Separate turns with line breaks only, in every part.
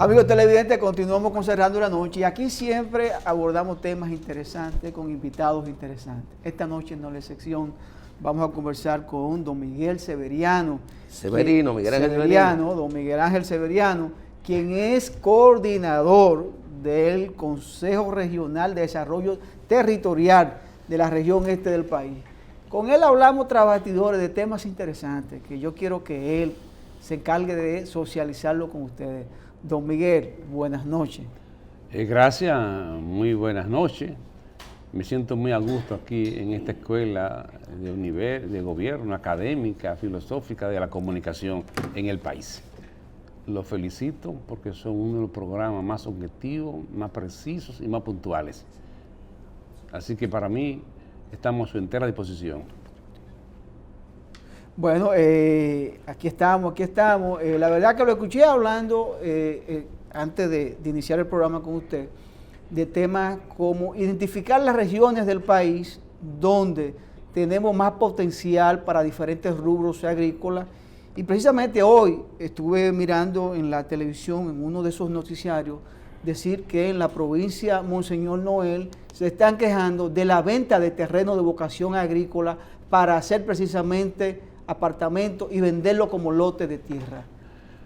Amigos televidentes, continuamos con Cerrando la Noche y aquí siempre abordamos temas interesantes con invitados interesantes. Esta noche no es la excepción. Vamos a conversar con don Miguel Severiano. Don Miguel Ángel Severiano, quien es coordinador del Consejo Regional de Desarrollo Territorial de la región este del país. Con él hablamos tras bastidores de temas interesantes que yo quiero que él se encargue de socializarlo con ustedes. Don Miguel, buenas noches.
Gracias, muy buenas noches. Me siento muy a gusto aquí en esta escuela de gobierno, académica, filosófica de la comunicación en el país. Los felicito porque son uno de los programas más objetivos, más precisos y más puntuales. Así que para mí estamos a su entera disposición.
Bueno, aquí estamos. La verdad que lo escuché hablando antes de iniciar el programa con usted, de temas como identificar las regiones del país donde tenemos más potencial para diferentes rubros agrícolas. Y precisamente hoy estuve mirando en la televisión, en uno de esos noticiarios, decir que en la provincia Monseñor Noel se están quejando de la venta de terreno de vocación agrícola para hacer precisamente apartamentos y venderlo como lote de tierra.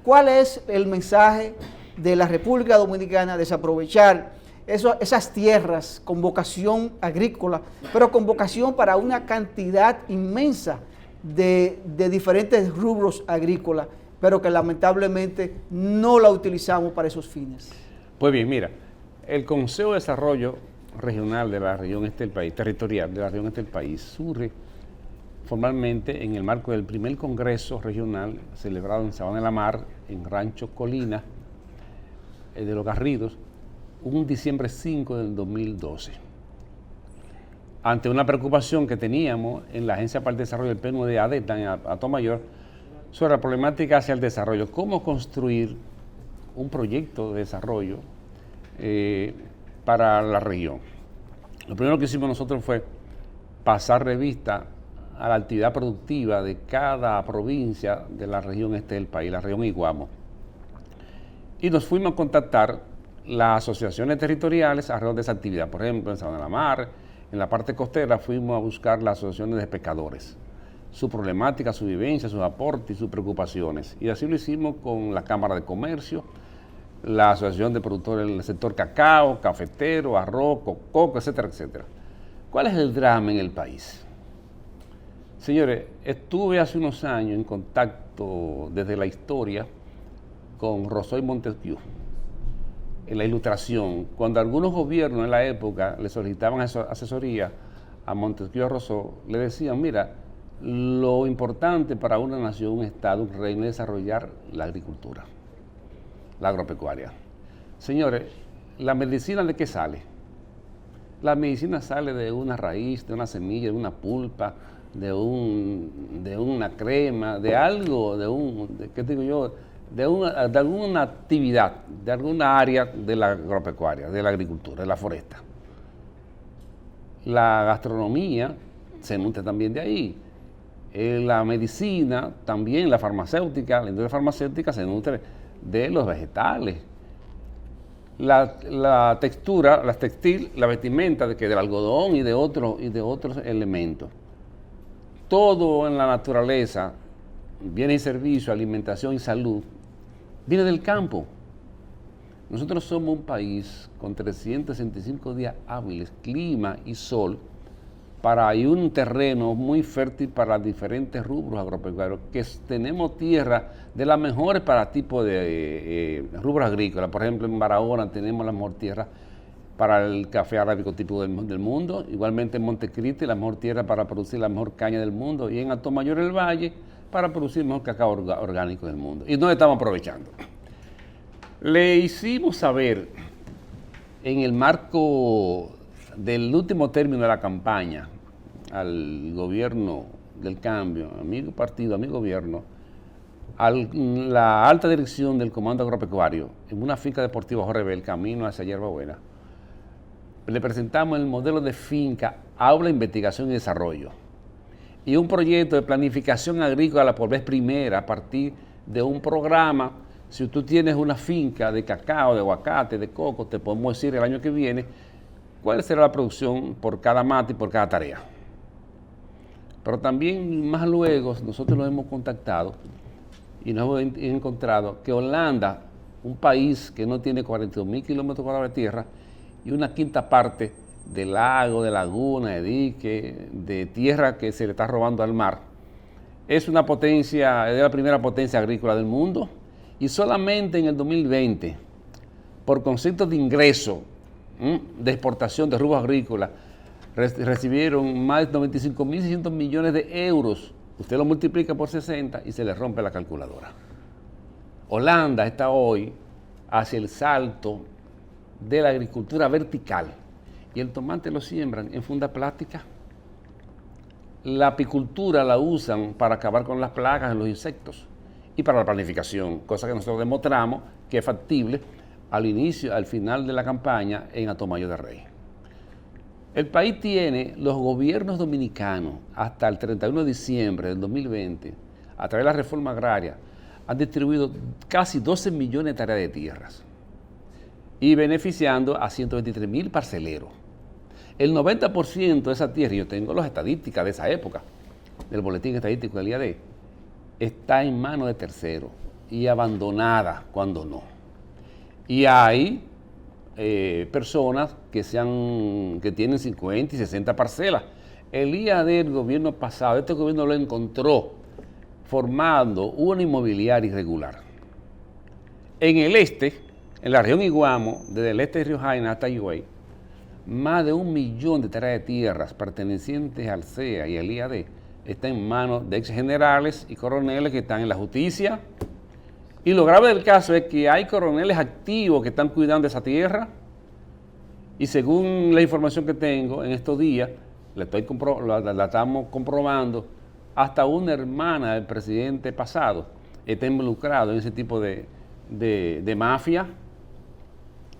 ¿Cuál es el mensaje de la República Dominicana? Desaprovechar esas tierras con vocación agrícola, pero con vocación para una cantidad inmensa de diferentes rubros agrícolas, pero que lamentablemente no la utilizamos para esos fines.
Pues bien, mira, el Consejo de Desarrollo Regional de la región este del país, territorial de la región este del país, surge formalmente en el marco del primer Congreso Regional celebrado en Sabana de la Mar, en Rancho Colina, de Los Garridos, un diciembre 5 del 2012. Ante una preocupación que teníamos en la Agencia para el Desarrollo del PNUD ADETA en Atomayor sobre la problemática hacia el desarrollo, cómo construir un proyecto de desarrollo para la región. Lo primero que hicimos nosotros fue pasar revista a la actividad productiva de cada provincia de la región este del país, la región Iguamo. Y nos fuimos a contactar las asociaciones territoriales alrededor de esa actividad. Por ejemplo, en Sabana de la Mar, en la parte costera, fuimos a buscar las asociaciones de pescadores, su problemática, su vivencia, sus aportes y sus preocupaciones. Y así lo hicimos con la Cámara de Comercio, la Asociación de Productores del sector cacao, cafetero, arroz, coco, etcétera, etcétera. ¿Cuál es el drama en el país? Señores, estuve hace unos años en contacto desde la historia con Rousseau y Montesquieu en la Ilustración, cuando algunos gobiernos en la época le solicitaban asesoría a Montesquieu y a Rousseau, le decían, mira, lo importante para una nación, un Estado, un reino es desarrollar la agricultura, la agropecuaria. Señores, ¿la medicina de qué sale? La medicina sale de una raíz, de una semilla, de una pulpa, de una crema, de algo, ¿qué digo yo? De alguna actividad, de alguna área de la agropecuaria, de la agricultura, de la foresta. La gastronomía se nutre también de ahí. La medicina también, la farmacéutica, la industria farmacéutica se nutre de los vegetales. La textura, la textil, la vestimenta del algodón y de otros elementos. Todo en la naturaleza, bienes y servicios, alimentación y salud, viene del campo. Nosotros somos un país con 365 días hábiles, clima y sol, y un terreno muy fértil para diferentes rubros agropecuarios, que tenemos tierra de las mejores para tipo de rubros agrícolas. Por ejemplo, en Barahona tenemos la mejor tierra para el café arábico tipo del mundo, igualmente en Montecristi la mejor tierra para producir la mejor caña del mundo, y en Atomayor el Valle para producir el mejor cacao orgánico del mundo. Y no estamos aprovechando. Le hicimos saber en el marco del último término de la campaña al gobierno del cambio, a mi partido, a mi gobierno, a la alta dirección del Comando Agropecuario, en una finca deportiva Jorge Bel, camino hacia Hierbabuena, le presentamos el modelo de finca, aula, investigación y desarrollo, y un proyecto de planificación agrícola por vez primera a partir de un programa Si tú tienes una finca de cacao, de aguacate, de coco, te podemos decir el año que viene cuál será la producción por cada mate y por cada tarea. Pero también más luego nosotros nos hemos contactado y nos hemos encontrado que Holanda, un país que no tiene 42.000 kilómetros cuadrados de tierra y una quinta parte de lago, de laguna, de dique, de tierra que se le está robando al mar, es una potencia, es la primera potencia agrícola del mundo y solamente en el 2020, por concepto de ingreso, de exportación de rubros agrícolas, recibieron más de 95.600 millones de euros. Usted lo multiplica por 60 y se le rompe la calculadora. Holanda está hoy hacia el salto de la agricultura vertical y el tomate lo siembran en funda plástica. La apicultura la usan para acabar con las plagas en los insectos y para la planificación, cosa que nosotros demostramos que es factible al final de la campaña en Atomayo de Rey. El país tiene, los gobiernos dominicanos, hasta el 31 de diciembre del 2020, a través de la reforma agraria, han distribuido casi 12 millones de tareas de tierras y beneficiando a 123.000 parceleros. El 90% de esa tierra, y yo tengo las estadísticas de esa época, del boletín estadístico del IAD, está en manos de terceros y abandonada cuando no. Y hay personas que tienen 50 y 60 parcelas. El IAD del gobierno pasado, este gobierno lo encontró formando una inmobiliaria irregular. En el este, en la región Iguamo, desde el este de Río Jaina hasta Higüey, más de 1 millón de tareas de tierras pertenecientes al CEA y al IAD está en manos de ex generales y coroneles que están en la justicia. Y lo grave del caso es que hay coroneles activos que están cuidando de esa tierra y según la información que tengo en estos días, la estamos comprobando, hasta una hermana del presidente pasado está involucrado en ese tipo de mafia.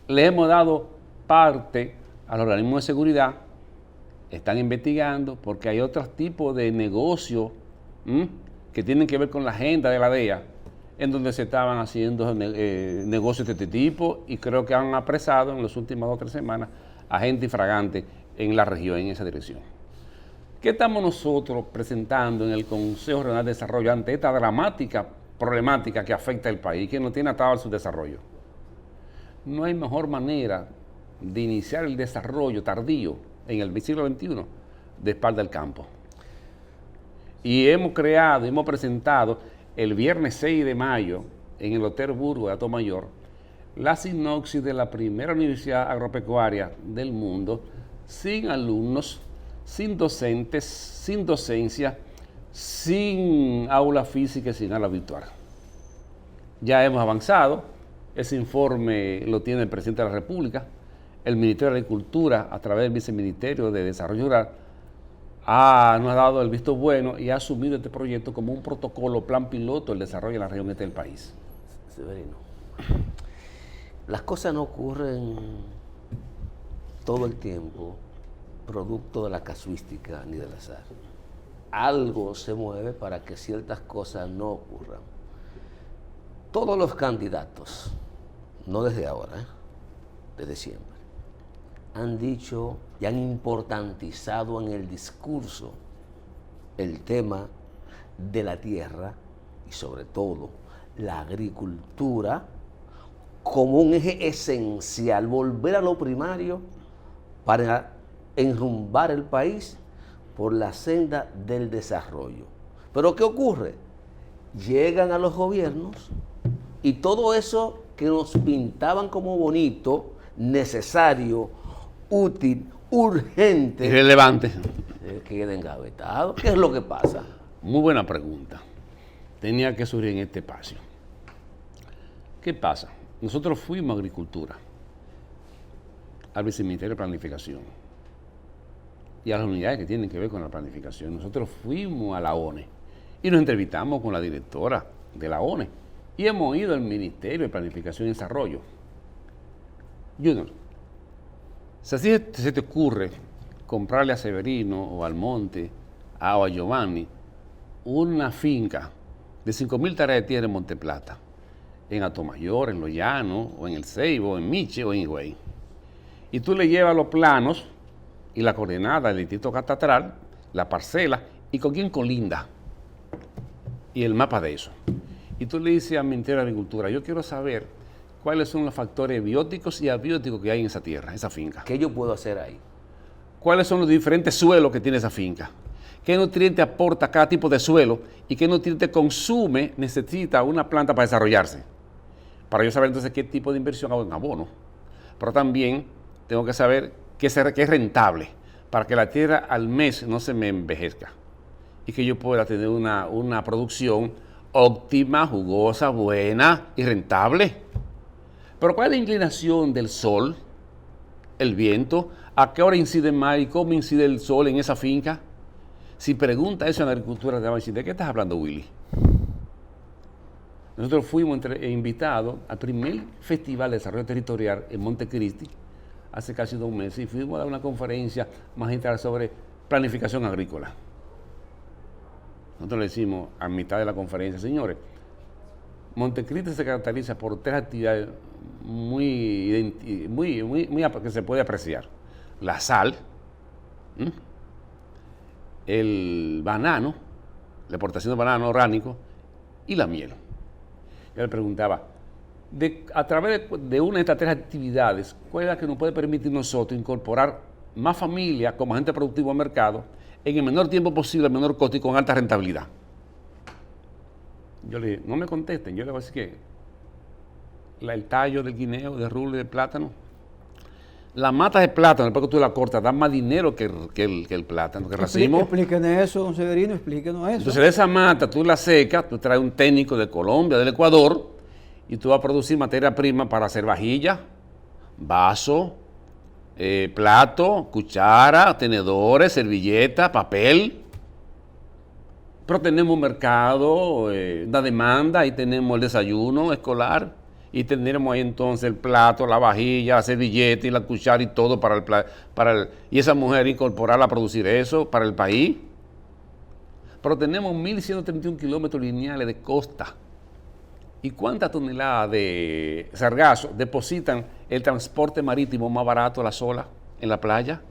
Le hemos dado parte a los organismos de seguridad, están investigando porque hay otros tipos de negocios que tienen que ver con la agenda de la DEA, en donde se estaban haciendo negocios de este tipo y creo que han apresado en las últimas 2 o 3 semanas a gente infragante en la región, en esa dirección. ¿Qué estamos nosotros presentando en el Consejo Regional de Desarrollo ante esta dramática problemática que afecta al país, que no tiene atado a su desarrollo? No hay mejor manera de iniciar el desarrollo tardío en el siglo XXI de espalda al campo. Y hemos presentado el viernes 6 de mayo en el Hotel Burgo de Atomayor la sinopsis de la primera universidad agropecuaria del mundo, sin alumnos, sin docentes, sin docencia, sin aula física y sin aula virtual. Ya hemos avanzado, ese informe lo tiene el presidente de la República, el Ministerio de Agricultura a través del Viceministerio de Desarrollo Rural nos ha dado el visto bueno y ha asumido este proyecto como un protocolo, plan piloto del desarrollo de la región este del país.
Severino, las cosas no ocurren todo el tiempo producto de la casuística ni del azar. Algo se mueve para que ciertas cosas no ocurran. Todos los candidatos, no desde ahora, desde siempre, han dicho y han importantizado en el discurso el tema de la tierra y sobre todo la agricultura como un eje esencial, volver a lo primario para enrumbar el país por la senda del desarrollo. Pero ¿qué ocurre? Llegan a los gobiernos y todo eso que nos pintaban como bonito, necesario, útil, urgente,
Irrelevante.
Queda engavetado. ¿Qué es lo que pasa?
Muy buena pregunta. Tenía que surgir en este espacio. ¿Qué pasa? Nosotros fuimos a Agricultura, al Viceministerio de Planificación y a las unidades que tienen que ver con la planificación. Nosotros fuimos a la ONE y nos entrevistamos con la directora de la ONE y hemos ido al Ministerio de Planificación y Desarrollo. Junior, si así se te ocurre comprarle a Severino o al Monte o a Giovanni una finca de 5.000 tareas de tierra en Monteplata en Atomayor, en Los Llanos, o en El Ceibo, en Miche o en Higüey. Y tú le llevas los planos y la coordenada del distrito catastral, la parcela y con quién colinda y el mapa de eso. Y tú le dices al Ministerio de Agricultura, yo quiero saber cuáles son los factores bióticos y abióticos que hay en esa tierra, esa finca.
¿Qué yo puedo hacer ahí?
¿Cuáles son los diferentes suelos que tiene esa finca? ¿Qué nutriente aporta cada tipo de suelo y qué nutriente consume, necesita una planta para desarrollarse? Para yo saber entonces qué tipo de inversión hago en abono. Pero también tengo que saber qué es rentable para que la tierra al mes no se me envejezca y que yo pueda tener una producción óptima, jugosa, buena y rentable. Pero ¿cuál es la inclinación del sol, el viento? ¿A qué hora incide más y cómo incide el sol en esa finca? Si pregunta eso en la agricultura, te van a decir, ¿de qué estás hablando, Willy? Nosotros fuimos invitados al primer Festival de Desarrollo Territorial en Montecristi hace casi 2 meses y fuimos a dar una conferencia magistral sobre planificación agrícola. Nosotros le decimos a mitad de la conferencia, señores, Montecristi se caracteriza por 3 actividades que se puede apreciar. La sal, el banano, la exportación de banano orgánico y la miel. Yo le preguntaba, a través de una de estas 3 actividades, ¿cuál es la que nos puede permitir nosotros incorporar más familias como agente productivo al mercado en el menor tiempo posible, al menor costo y con alta rentabilidad? Yo le dije, no me contesten, yo le voy a decir que el tallo del guineo, del rulo y del plátano, la mata de plátano, después que tú la cortas, da más dinero que el plátano, que el racimo.
Explíquenos eso, don Severino, explíquenos eso.
Entonces de esa mata tú la secas, tú traes un técnico de Colombia, del Ecuador, y tú vas a producir materia prima para hacer vajilla, vaso, plato, cuchara, tenedores, servilleta, papel. Pero tenemos un mercado, una demanda, y tenemos el desayuno escolar, y tendremos ahí entonces el plato, la vajilla, la servilleta y la cuchara y todo y esa mujer incorporarla a producir eso para el país. Pero tenemos 1.131 kilómetros lineales de costa. ¿Y cuántas toneladas de sargazo depositan el transporte marítimo más barato a la sola en la playa?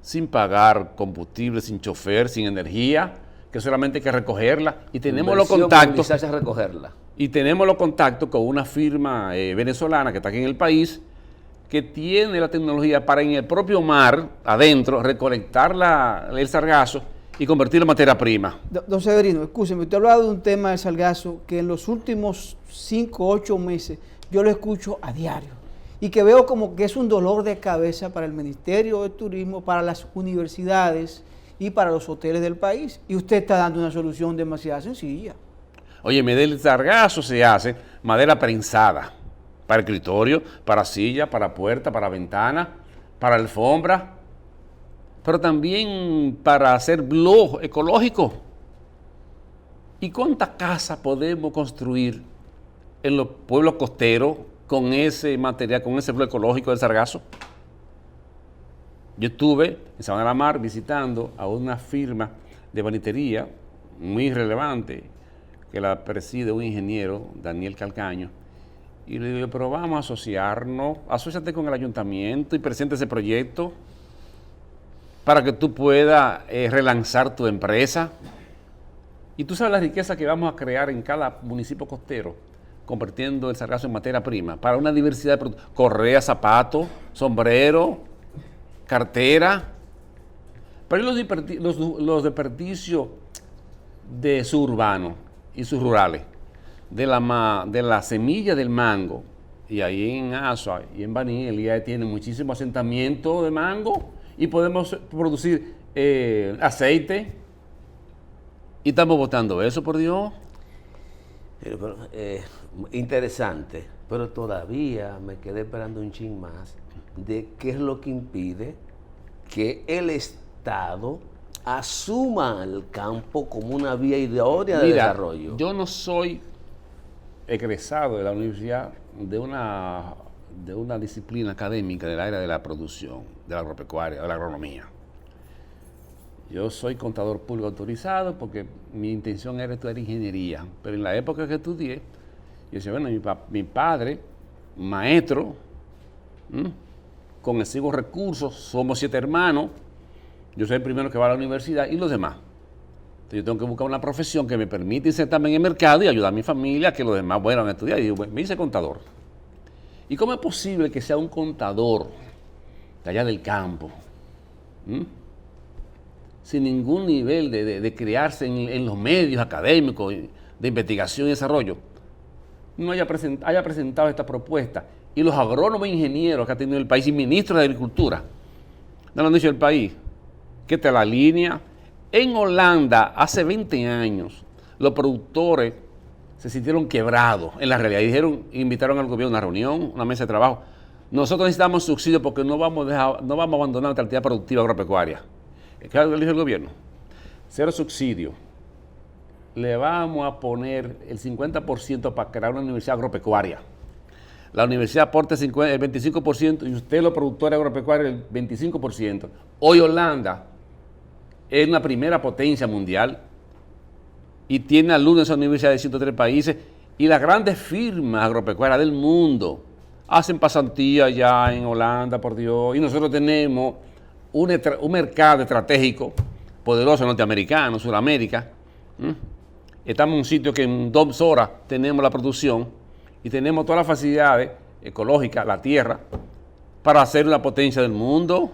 Sin pagar combustible, sin chofer, sin energía, que solamente hay que recogerla. Y tenemos los contactos.
A recogerla.
Y tenemos los contactos con una firma venezolana que está aquí en el país, que tiene la tecnología para en el propio mar, adentro, recolectar el sargazo y convertirlo en materia prima.
Don Severino, escúcheme, usted ha hablado de un tema del sargazo que en los últimos 5 o 8 meses yo lo escucho a diario y que veo como que es un dolor de cabeza para el Ministerio de Turismo, para las universidades y para los hoteles del país. Y usted está dando una solución demasiado sencilla.
Oye, del sargazo se hace madera prensada para escritorio, para silla, para puerta, para ventana, para alfombra, pero también para hacer blog ecológico. ¿Y cuántas casas podemos construir en los pueblos costeros con ese material, con ese blog ecológico del sargazo? Yo estuve en Sabana de la Mar visitando a una firma de banitería muy relevante que la preside un ingeniero, Daniel Calcaño, y le digo, pero vamos a asociarnos, asóciate con el ayuntamiento y presente ese proyecto para que tú puedas relanzar tu empresa. Y tú sabes la riqueza que vamos a crear en cada municipio costero, convirtiendo el sargazo en materia prima, para una diversidad de productos, correa, zapato, sombrero, cartera. Pero los desperdicios de suburbano y sus rurales, de la semilla del mango, y ahí en Asua y en Baniel ya tienen muchísimos asentamientos de mango y podemos producir aceite y estamos botando eso, por Dios.
Interesante, pero todavía me quedé esperando un chin más de qué es lo que impide que el Estado asuma el campo como una vía idónea de desarrollo.
Yo no soy egresado de la universidad de una disciplina académica del área de la producción, de la agropecuaria, de la agronomía. Yo soy contador público autorizado porque mi intención era estudiar ingeniería, pero en la época que estudié, Y decía, bueno, mi padre, maestro, con exiguos recursos, somos 7 hermanos, yo soy el primero que va a la universidad y los demás. Entonces yo tengo que buscar una profesión que me permita insertarme en el mercado y ayudar a mi familia a que los demás vayan a estudiar. Y me hice contador. ¿Y cómo es posible que sea un contador de allá del campo, sin ningún nivel de crearse en los medios académicos de investigación y desarrollo, no haya presentado esta propuesta? Y los agrónomos e ingenieros que ha tenido el país y ministros de Agricultura no lo han dicho el país, que te la línea. En Holanda, hace 20 años, los productores se sintieron quebrados en la realidad y invitaron al gobierno a una reunión, una mesa de trabajo. Nosotros necesitamos subsidios porque no vamos a abandonar nuestra actividad productiva agropecuaria. ¿Qué dijo el gobierno? 0 subsidio. Le vamos a poner el 50% para crear una universidad agropecuaria. La universidad aporta el 25% y usted, los productores agropecuarios, el 25%. Hoy Holanda es una primera potencia mundial y tiene alumnos en esa universidad de 103 países, y las grandes firmas agropecuarias del mundo hacen pasantía ya en Holanda, por Dios, y nosotros tenemos un mercado estratégico poderoso norteamericano, Sudamérica. Estamos en un sitio que en 2 horas tenemos la producción y tenemos todas las facilidades ecológicas, la tierra, para ser una potencia del mundo.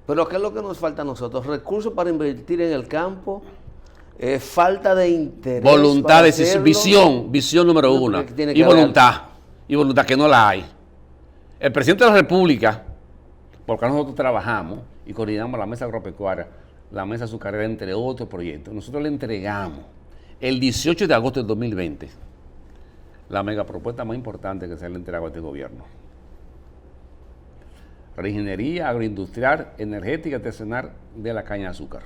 Pero ¿qué es lo que nos falta a nosotros? Recursos para invertir en el campo, falta de interés.
Voluntad, visión número 1. Y voluntad que no la hay. El presidente de la República, porque nosotros trabajamos y coordinamos la mesa agropecuaria, la mesa azucarera, entre otros proyectos, nosotros le entregamos el 18 de agosto del 2020 la megapropuesta más importante que se le ha entregado a este gobierno. Reingeniería agroindustrial, energética, artesanal de la caña de azúcar.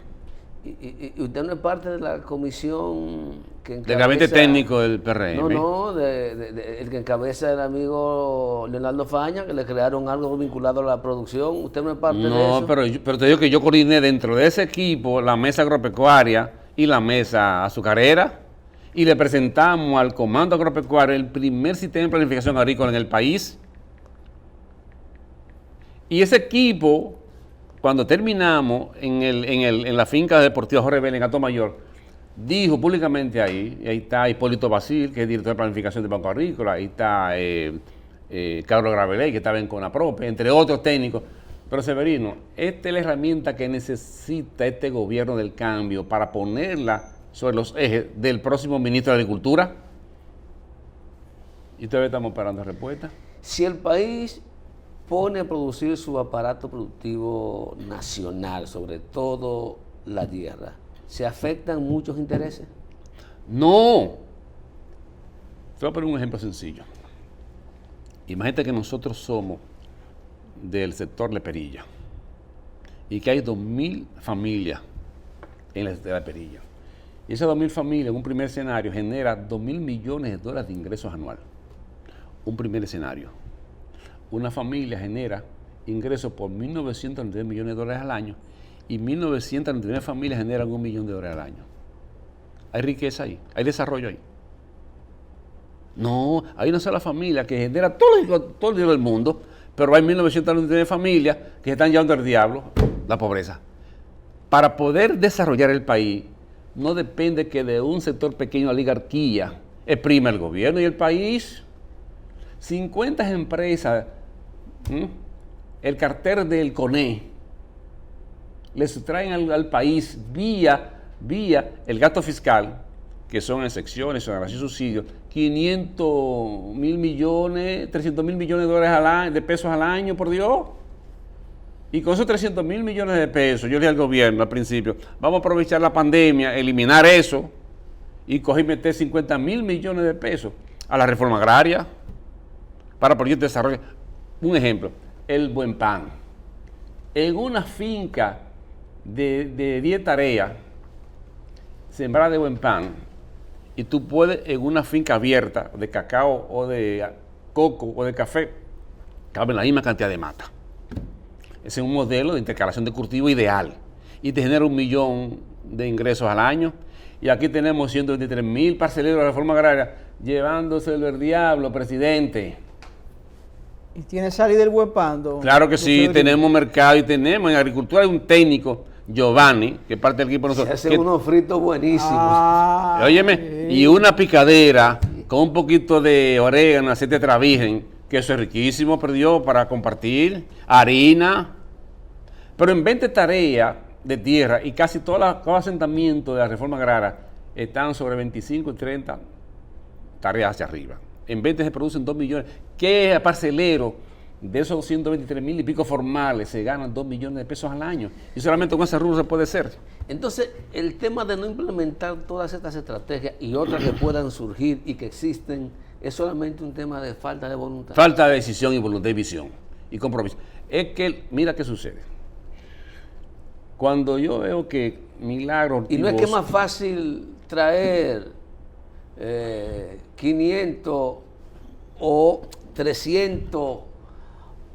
¿Y usted no es parte de la comisión que encabeza?
Del gabinete técnico del PRM.
No, el que encabeza el amigo Leonardo Faña, que le crearon algo vinculado a la producción. ¿Usted no es parte de eso?
No, pero te digo que yo coordiné dentro de ese equipo la mesa agropecuaria y la mesa azucarera, y le presentamos al Comando Agropecuario el primer sistema de planificación agrícola en el país. Y ese equipo, cuando terminamos en la finca deportiva Jorge Vélez en Atomayor, dijo públicamente ahí, y ahí está Hipólito Basil, que es director de planificación del Banco Agrícola, ahí está Carlos Graveley, que estaba en CONAPROPE, entre otros técnicos. Pero Severino, esta es la herramienta que necesita este gobierno del cambio para ponerla sobre los ejes del próximo ministro de Agricultura. Y todavía estamos esperando respuesta.
Si el país pone a producir su aparato productivo nacional, sobre todo la tierra, ¿se afectan muchos intereses?
No. Te voy a poner un ejemplo sencillo. Imagínate que nosotros somos del sector Leperilla y que hay 2.000 familias en la Leperilla. Y esas 2.000 familias, en un primer escenario, genera $2.000 millones de ingresos anuales. Un primer escenario. Una familia genera ingresos por $1.993 millones al año, y 1.999 familias generan $1 millón al año. Hay riqueza ahí, hay desarrollo ahí. No, hay una sola familia que genera todo el dinero del mundo, pero hay 1.999 familias que están llevando al diablo la pobreza. Para poder desarrollar el país, no depende que de un sector pequeño la oligarquía exprima el gobierno y el país. 50 empresas, el cartel del CONE, le sustraen al país vía el gasto fiscal, que son excepciones, son gracias a subsidios, 500.000 millones, 300.000 millones de pesos al año, por Dios. Y con esos 300.000 millones de pesos, yo le dije al gobierno al principio, vamos a aprovechar la pandemia, eliminar eso, y coger y meter 50.000 millones de pesos a la reforma agraria para proyectos de desarrollo. Un ejemplo, el Buen Pan. En una finca de 10 tareas, sembrada de Buen Pan, y tú puedes en una finca abierta de cacao o de coco o de café, cabe la misma cantidad de mata. Ese es un modelo de intercalación de cultivo ideal y te genera $1 millón de ingresos al año. Y aquí tenemos 123.000 parceleros de la reforma agraria llevándoselo el diablo, presidente.
¿Y tiene salida el buen pando?
Claro que sí, tenemos mercado y tenemos. En agricultura hay un técnico, Giovanni, que es parte del equipo de nosotros.
Se hacen unos fritos buenísimos.
Óyeme, y una picadera con un poquito de orégano, aceite extra virgen, que eso es riquísimo, perdió, para compartir, harina. Pero en 20 tareas de tierra y casi todos los asentamientos de la reforma agraria están sobre 25 y 30 tareas hacia arriba. En 20 se producen 2 millones. ¿Qué parcelero de esos 223,000 y pico formales se ganan 2 millones de pesos al año? Y solamente con ese rubro se puede hacer.
Entonces, el tema de no implementar todas estas estrategias y otras que puedan surgir y que existen, es solamente un tema de falta de voluntad.
Falta de decisión y voluntad y visión y compromiso. Es que, mira qué sucede. Cuando yo veo que Milagro
Y no es que es más fácil traer 500 o 300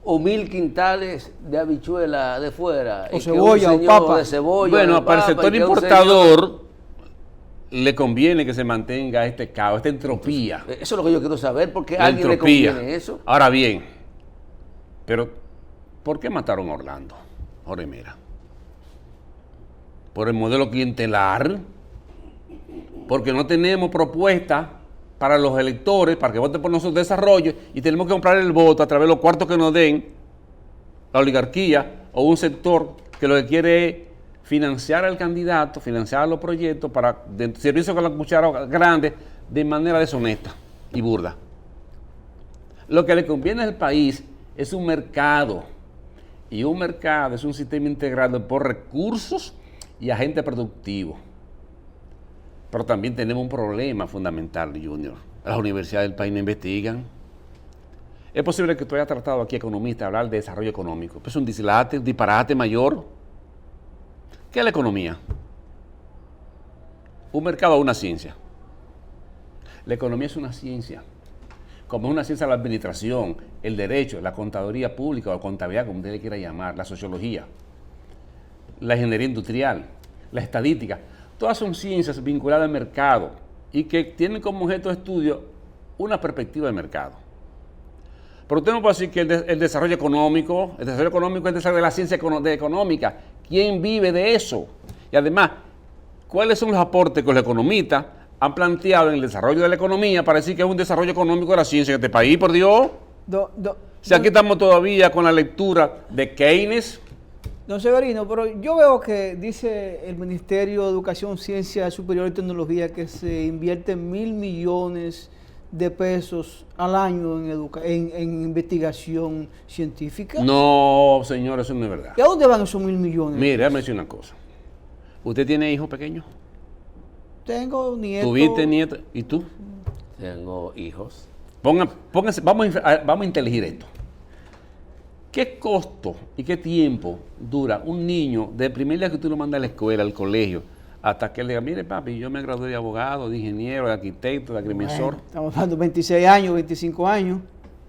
o 1000 quintales de habichuela de fuera.
O cebolla o papa.
De cebolla,
bueno,
de
para el
papa,
sector
y que un
importador le conviene que se mantenga este caos, esta entropía.
Eso es lo que yo quiero saber, porque a
La
alguien
entropía.
le conviene eso.
Ahora bien, pero ¿por qué mataron a Orlando? Jorge, mira. Por el modelo clientelar, porque no tenemos propuesta para los electores, para que voten por nosotros desarrollo, y tenemos que comprar el voto a través de los cuartos que nos den la oligarquía o un sector que lo que quiere es financiar al candidato, financiar los proyectos para servicio con la cuchara grande de manera deshonesta y burda. Lo que le conviene al país es un mercado, y un mercado es un sistema integrado por recursos y agente productivo. Pero también tenemos un problema fundamental, Junior. Las universidades del país no investigan. Es posible que tú hayas tratado aquí, economista, hablar de desarrollo económico. Pues es un dislate, un disparate mayor. ¿Qué es la economía? Un mercado o una ciencia. La economía es una ciencia. Como es una ciencia la administración, el derecho, la contaduría pública o la contabilidad, como usted le quiera llamar, la sociología, la ingeniería industrial, la estadística. Todas son ciencias vinculadas al mercado y que tienen como objeto de estudio una perspectiva de mercado. Pero usted no puede decir que el desarrollo económico es el desarrollo de la ciencia económica. ¿Quién vive de eso? Y además, ¿cuáles son los aportes que los economistas han planteado en el desarrollo de la economía para decir que es un desarrollo económico de la ciencia en este país, por Dios? Si aquí estamos todavía con la lectura de Keynes.
Don Severino, pero yo veo que dice el Ministerio de Educación, Ciencia Superior y Tecnología que se invierten 1.000 millones de pesos al año en investigación científica.
No, señor, eso no es verdad.
¿Y a dónde van esos 1.000 millones?
Mire, déjame decir una cosa. ¿Usted tiene hijos pequeños?
Tengo nietos.
¿Tuviste nietos? ¿Y tú?
Tengo hijos.
Pónganse, vamos a inteligir esto. ¿Qué costo y qué tiempo dura un niño de primer día que tú lo mandas a la escuela, al colegio, hasta que él diga, mire papi, yo me gradué de abogado, de ingeniero, de arquitecto, de agrimensor?
Bueno, estamos hablando de 26 años, 25 años.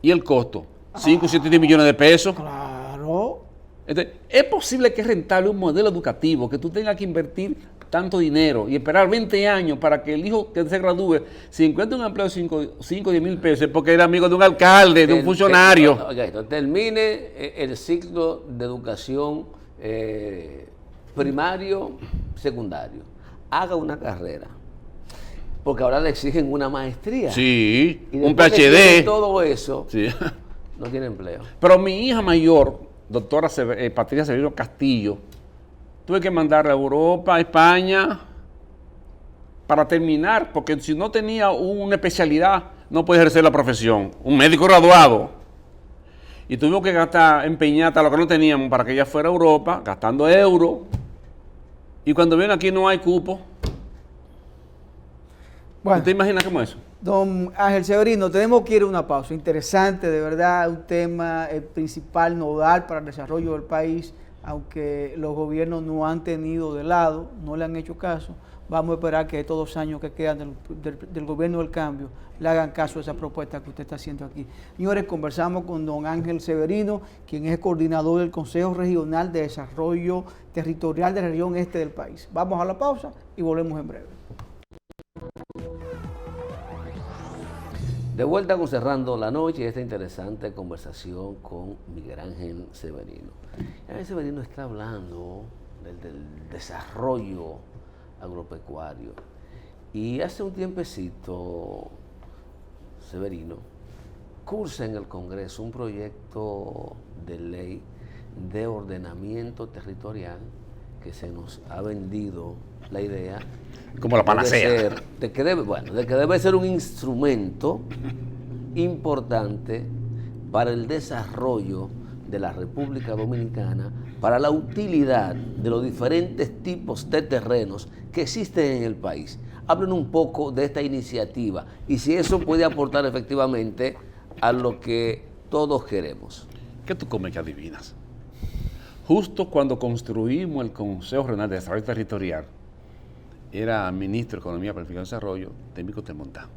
¿Y el costo? 5, 7, 10 millones de pesos.
Claro.
Entonces, ¿es posible que es rentable un modelo educativo que tú tengas que invertir tanto dinero y esperar 20 años para que el hijo que se gradúe, si encuentra un empleo de 5 o 10 mil pesos, es porque era amigo de un alcalde, de un funcionario?
Termine el ciclo de educación primario, secundario. Haga una carrera. Porque ahora le exigen una maestría.
Sí,
Y
un
después que
PhD.
tiene todo eso,
Sí.
no tiene empleo.
Pero mi hija mayor, doctora Patricia Severino Castillo, tuve que mandarla a Europa, a España, para terminar, porque si no tenía una especialidad, no puede ejercer la profesión. Un médico graduado. Y tuvimos que empeñar hasta lo que no teníamos para que ella fuera a Europa, gastando euros. Y cuando viene aquí no hay cupo.
Bueno,
¿Usted imagina cómo es eso?
don Ángel Severino, tenemos que ir a una pausa. Interesante, de verdad, un tema principal, nodal para el desarrollo del país, aunque los gobiernos no han tenido de lado, no le han hecho caso. Vamos a esperar que estos 2 años que quedan del gobierno del cambio le hagan caso a esa propuesta que usted está haciendo aquí. Señores, conversamos con don Ángel Severino, quien es coordinador del Consejo Regional de Desarrollo Territorial de la región este del país. Vamos a la pausa y volvemos en breve.
De vuelta con Cerrando la Noche, esta interesante conversación con Miguel Ángel Severino. Miguel Ángel Severino está hablando del desarrollo agropecuario. Y hace un tiempecito, Severino cursa en el Congreso un proyecto de ley de ordenamiento territorial que se nos ha vendido la idea
como la panacea
de que debe ser un instrumento importante para el desarrollo de la República Dominicana, para la utilidad de los diferentes tipos de terrenos que existen en el país. Hablen un poco de esta iniciativa y si eso puede aportar efectivamente a lo que todos queremos.
¿Qué tú comes que adivinas? Justo cuando construimos el Consejo Regional de Desarrollo Territorial, era ministro de Economía, Planificación y Desarrollo, Temíco Telmontá.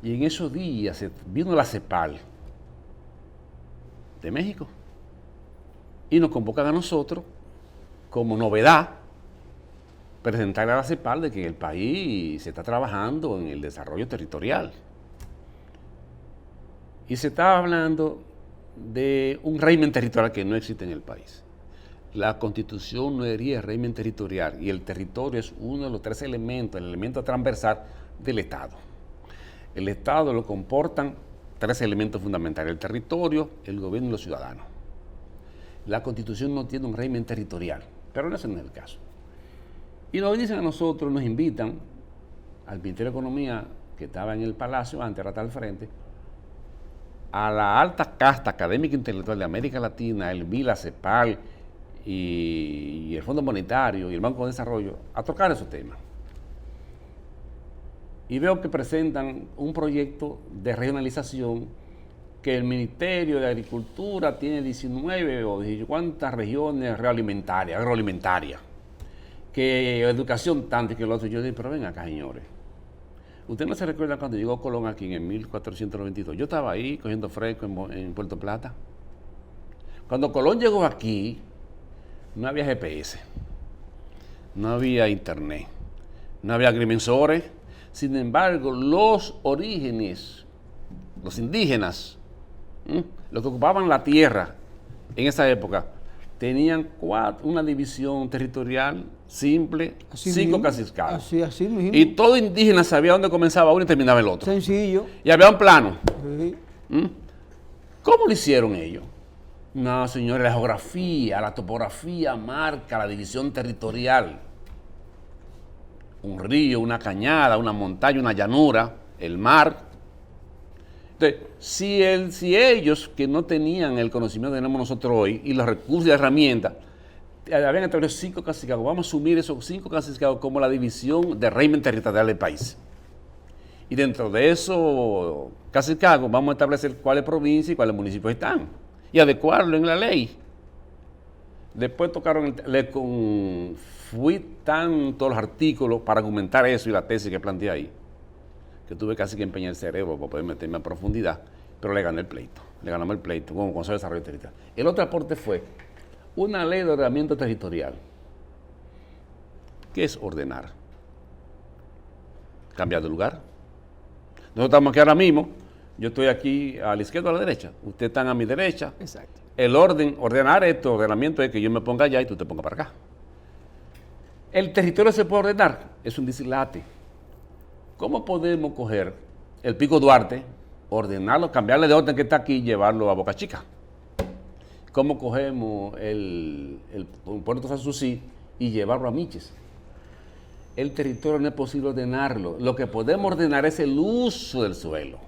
Y en esos días vino la CEPAL de México y nos convocan a nosotros como novedad presentarle a la CEPAL de que en el país se está trabajando en el desarrollo territorial. Y se está hablando de un régimen territorial que no existe en el país. La Constitución no hería el régimen territorial y el territorio es uno de los tres elementos, el elemento transversal del Estado. El Estado lo comportan tres elementos fundamentales: el territorio, el gobierno y los ciudadanos. La Constitución no tiene un régimen territorial, pero ese no es el caso. Y nos dicen a nosotros, nos invitan al Ministerio de Economía, que estaba en el Palacio, antes era estar al frente, a la alta casta académica intelectual de América Latina, el BILA, CEPAL y el Fondo Monetario y el Banco de Desarrollo, a tocar esos temas. Y veo que presentan un proyecto de regionalización que el Ministerio de Agricultura tiene 19 o 18 cuántas regiones agroalimentarias, que educación tanto y que lo otro. Yo digo, pero ven acá, señores. Usted no se recuerda cuando llegó Colón aquí en 1492. Yo estaba ahí cogiendo fresco en Puerto Plata. Cuando Colón llegó aquí, no había GPS, no había internet, no había agrimensores. Sin embargo, los orígenes, los indígenas, los que ocupaban la tierra en esa época, tenían una división territorial simple,
Así
5
mismo,
casiscados.
así mismo.
Y todo indígena sabía dónde comenzaba uno y terminaba el otro.
Sencillo.
Y había un plano.
Sí.
¿Cómo lo hicieron ellos? No, señores, la geografía, la topografía marca la división territorial. Un río, una cañada, una montaña, una llanura, el mar. Entonces, si ellos, que no tenían el conocimiento que tenemos nosotros hoy, y los recursos y las herramientas, habían establecido 5 casiscados, vamos a asumir esos 5 casiscados como la división del régimen territorial del país. Y dentro de esos casiscados vamos a establecer cuáles provincias y cuáles municipios están, y adecuarlo en la ley. Después fui tanto los artículos para argumentar eso y la tesis que planteé ahí, que tuve casi que empeñar el cerebro para poder meterme a profundidad, pero le gané el pleito, le ganamos el pleito como Consejo de Desarrollo Territorial. El otro aporte fue una ley de ordenamiento territorial. ¿Qué es ordenar? Cambiar de lugar. Nosotros estamos aquí ahora mismo, yo estoy aquí a la izquierda o a la derecha, ustedes están a mi derecha.
Exacto.
El ordenar esto, ordenamiento es que yo me ponga allá y tú te pongas para acá. El territorio se puede ordenar, es un dislate. ¿Cómo podemos coger el Pico Duarte, ordenarlo, cambiarle de orden que está aquí y llevarlo a Boca Chica? ¿Cómo cogemos el Puerto Sanssouci y llevarlo a Miches? El territorio no es posible ordenarlo. Lo que podemos ordenar es el uso del suelo,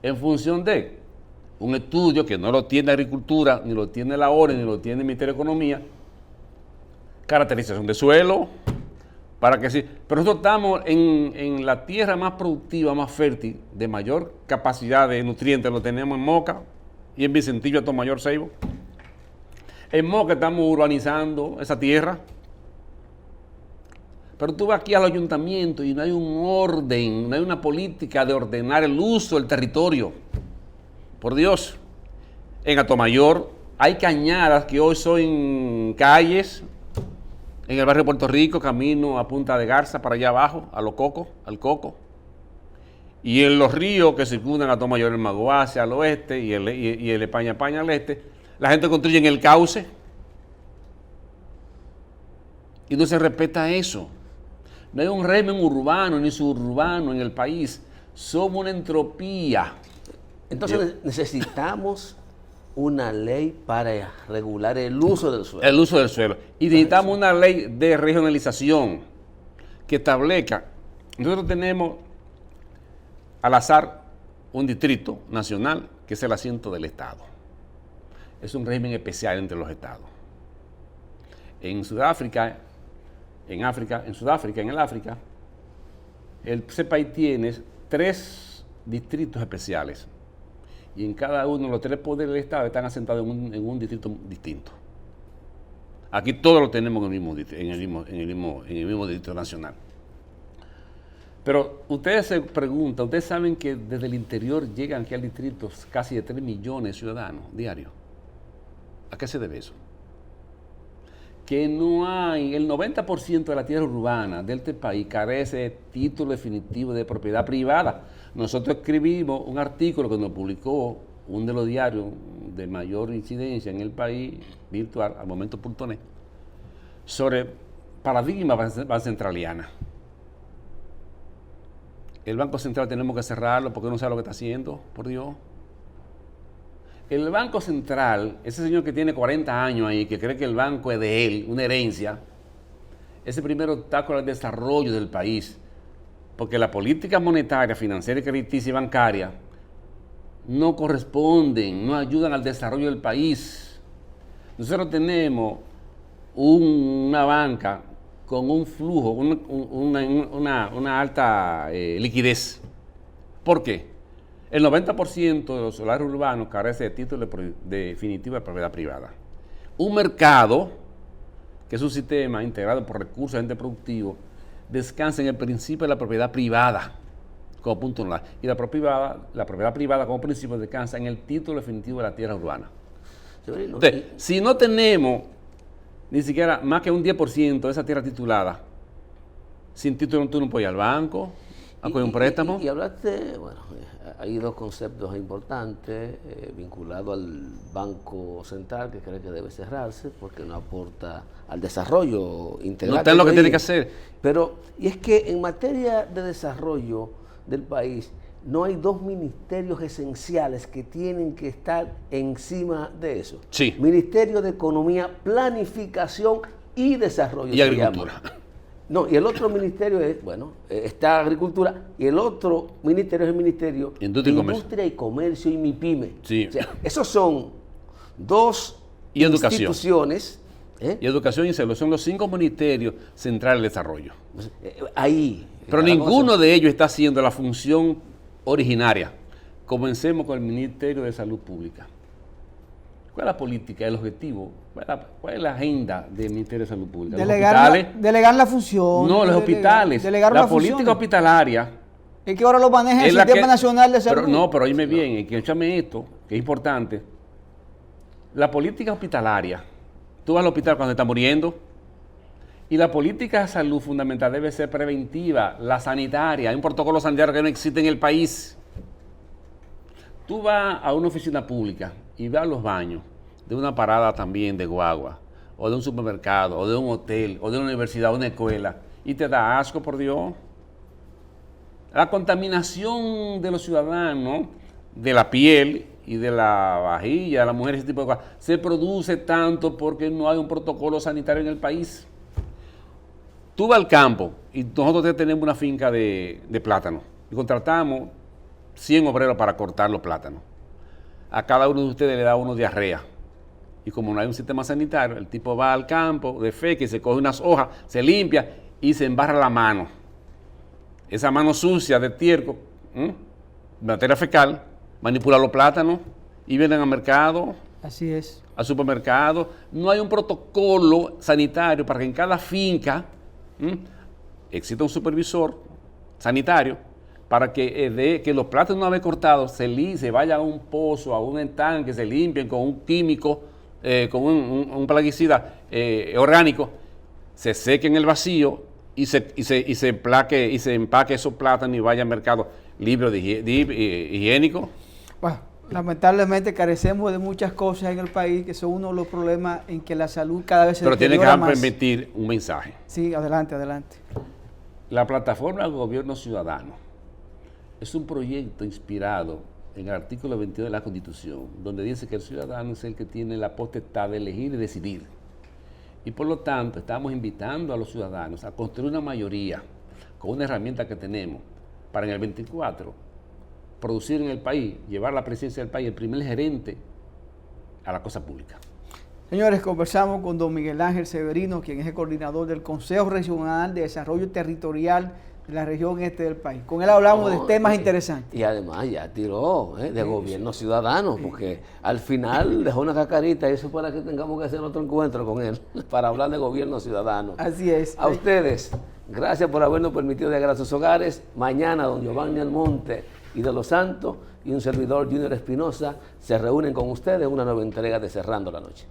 en función de un estudio que no lo tiene Agricultura, ni lo tiene la ONE, ni lo tiene el Ministerio de Economía, caracterización de suelo, para que sí. Pero nosotros estamos en la tierra más productiva, más fértil, de mayor capacidad de nutrientes, lo tenemos en Moca y en Vicentillo, Atomayor, Ceibo. En Moca estamos urbanizando esa tierra. Pero tú vas aquí al ayuntamiento y no hay un orden, no hay una política de ordenar el uso del territorio. Por Dios, en Atomayor hay cañadas que hoy son calles, en el barrio de Puerto Rico, camino a Punta de Garza, para allá abajo, a Los Cocos, al Coco. Y en los ríos que circundan a Tomayor, el Mago hacia al oeste y el España al este, la gente construye en el cauce. Y no se respeta eso. No hay un régimen urbano ni suburbano en el país. Somos una entropía.
Entonces necesitamos una ley para regular el uso del suelo.
El uso del suelo. Y necesitamos una ley de regionalización que establezca. Nosotros tenemos al azar un distrito nacional que es el asiento del Estado. Es un régimen especial entre los estados. En Sudáfrica, en el África, ese país tiene 3 distritos especiales. Y en cada uno, los 3 poderes del Estado están asentados en un distrito distinto. Aquí todos lo tenemos en el mismo distrito nacional. Pero ustedes se preguntan, ustedes saben que desde el interior llegan aquí al distrito casi de 3 millones de ciudadanos diarios. ¿A qué se debe eso? Que no hay, el 90% de la tierra urbana de este país carece de título definitivo de propiedad privada. Nosotros escribimos un artículo que nos publicó uno de los diarios de mayor incidencia en el país, virtual, al momento.net, sobre paradigma Banco Centraliana. El Banco Central tenemos que cerrarlo porque no sabe lo que está haciendo, por Dios. El Banco Central, ese señor que tiene 40 años ahí, que cree que el banco es de él, una herencia, es el primer obstáculo al desarrollo del país. Porque la política monetaria, financiera, crediticia y bancaria no corresponden, no ayudan al desarrollo del país. Nosotros tenemos una banca con un flujo, una alta liquidez. ¿Por qué? El 90% de los solares urbanos carece de título definitivo de propiedad privada. Un mercado, que es un sistema integrado por recursos de gente productivo, descansa en el principio de la propiedad privada como punto anular. Y la propiedad privada como principio descansa en el título definitivo de la tierra urbana. Entonces, si no tenemos ni siquiera más que un 10% de esa tierra titulada, sin título tú no puedes ir al banco a coger un préstamo.
Y hablaste, bueno, hay 2 conceptos importantes vinculados al Banco Central, que cree que debe cerrarse porque no aporta al desarrollo integral.
No está en lo que tiene que hacer.
Pero, y es que en materia de desarrollo del país, no hay 2 ministerios esenciales que tienen que estar encima de eso.
Sí.
Ministerio de Economía, Planificación y Desarrollo.
Y Agricultura.
No, y el otro ministerio es, bueno, está Agricultura, y el otro ministerio es el Ministerio de Industria y Comercio y MIPYME.
Sí.
O sea, esos son 2 instituciones.
Y Educación y Salud son los 5 ministerios centrales de desarrollo.
Ahí.
Pero ninguno de ellos está haciendo la función originaria. Comencemos con el Ministerio de Salud Pública. ¿Cuál es la política, el objetivo? ¿Cuál es la agenda del Ministerio de Salud Pública?
Delegar la función.
No, los hospitales. La política hospitalaria.
Es que ahora lo maneja el Sistema Nacional de Salud.
Pero oíme bien, escúchame esto, que es importante. La política hospitalaria, tú vas al hospital cuando te está muriendo, y la política de salud fundamental debe ser preventiva, la sanitaria. Hay un protocolo sanitario que no existe en el país. Tú vas a una oficina pública y vas a los baños de una parada también de guagua, o de un supermercado, o de un hotel, o de una universidad, o una escuela, y te da asco, por Dios. La contaminación de los ciudadanos, de la piel y de la vajilla de la mujer, ese tipo de cosas, se produce tanto porque no hay un protocolo sanitario en el país. Tú vas al campo y nosotros tenemos una finca de plátano y contratamos 100 obreros para cortar los plátanos. A cada uno de ustedes le da uno diarrea. Y como no hay un sistema sanitario, el tipo va al campo de fe, que se coge unas hojas, se limpia y se embarra la mano. Esa mano sucia de estiércol, materia fecal, manipula los plátanos y vienen al mercado.
Así es.
Al supermercado. No hay un protocolo sanitario para que en cada finca exista un supervisor sanitario para que los plátanos una vez cortados se vayan a un pozo, a un estanque, se limpien con un químico, con un plaguicida orgánico, se seque en el vacío y se empaque esos plátanos y vaya al mercado libros higiénicos.
Bueno, lamentablemente carecemos de muchas cosas en el país que son uno de los problemas en que la salud cada vez se
Pero tiene que
deteriora más.
permitir un mensaje.
Sí, adelante, adelante.
La plataforma del gobierno ciudadano es un proyecto inspirado en el artículo 22 de la Constitución, donde dice que el ciudadano es el que tiene la potestad de elegir y decidir. Y por lo tanto, estamos invitando a los ciudadanos a construir una mayoría con una herramienta que tenemos para en el 24 producir en el país, llevar la presidencia del país, el primer gerente a la cosa pública.
Señores, conversamos con don Miguel Ángel Severino, quien es el coordinador del Consejo Regional de Desarrollo Territorial de la región este del país. Con él hablamos de temas interesantes.
Y además ya tiró de gobierno ciudadano, porque al final dejó una cacarita y eso para que tengamos que hacer otro encuentro con él, para hablar de gobierno ciudadano.
Así es.
A ustedes, gracias por habernos permitido llegar a sus hogares. Mañana don Giovanni Almonte y de los Santos y un servidor Junior Espinosa se reúnen con ustedes en una nueva entrega de Cerrando la Noche.